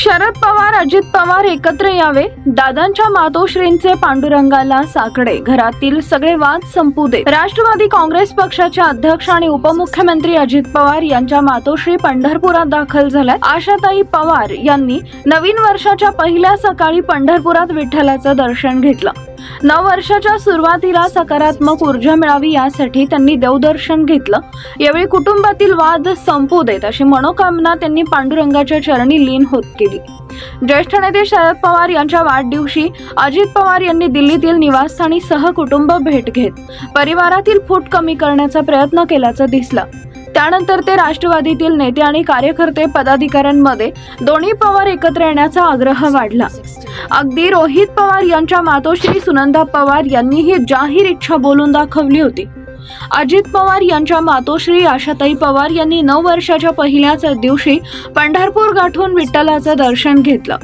शरद पवार अजित पवार एकत्र यावे, दादांच्या मातोश्रींचे पांडुरंगाला साकडे, घरातील सगळे वाद संपू दे। राष्ट्रवादी काँग्रेस पक्षाचे अध्यक्ष आणि उपमुख्यमंत्री अजित पवार यांच्या मातोश्री पंढरपुरात दाखल झाल्या। आशाताई पवार यांनी नवीन वर्षाच्या पहिल्या सकाळी पंढरपुरात विठ्ठलाचं दर्शन घेतलं। नववर्षाच्या सुरुवातीला सकारात्मक ऊर्जा मिळावी यासाठी त्यांनी देवदर्शन घेतलं। यावेळी कुटुंबातील वाद संपू देत अशी मनोकामना त्यांनी पांडुरंगाच्या चरणी लीन होत केली। ज्येष्ठ नेते शरद पवार यांच्या वाढदिवशी अजित पवार यांनी दिल्लीतील निवासस्थानी सहकुटुंब भेट घेत परिवारातील फूट कमी करण्याचा प्रयत्न केल्याचं दिसलं। त्यानंतर ते राष्ट्रवादीतील नेते आणि कार्यकर्ते पदाधिकाऱ्यांमध्ये दोन्ही पवार एकत्र येण्याचा आग्रह वाढला। अगदी रोहित पवार यांच्या मातोश्री सुनंदा पवार यांनी ही जाहीर इच्छा बोलून दाखवली होती। अजित पवार यांच्या मातोश्री आशाताई पवार यांनी नववर्षाच्या पहिल्याच दिवशी पंढरपूर गाठून विठ्ठलाचं दर्शन घेतलं।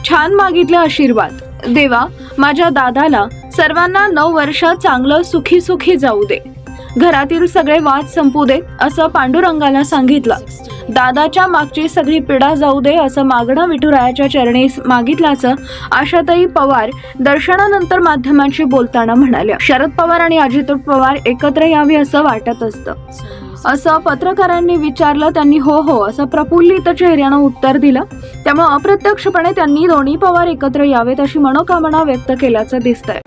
छान मागितले आशीर्वाद, देवा माझ्या दादाला सर्वांना नववर्ष चांगलं सुखी सुखी जाऊ दे, घरातील सगळे वाद संपू दे असं पांडुरंगाला सांगितलं। दादाच्या मागची सगळी पीडा जाऊ दे असं मागणं विठुरायाच्या चरणी मागितल्याचं आशाताई पवार दर्शनानंतर माध्यमांशी बोलताना म्हणाल्या। शरद पवार आणि अजित पवार एकत्र यावे असं वाटत असतं असं पत्रकारांनी विचारलं। त्यांनी हो हो असं प्रफुल्लित चेहऱ्यानं उत्तर दिलं। त्यामुळे अप्रत्यक्षपणे त्यांनी दोन्ही पवार एकत्र यावेत अशी मनोकामना व्यक्त केल्याचं दिसतंय।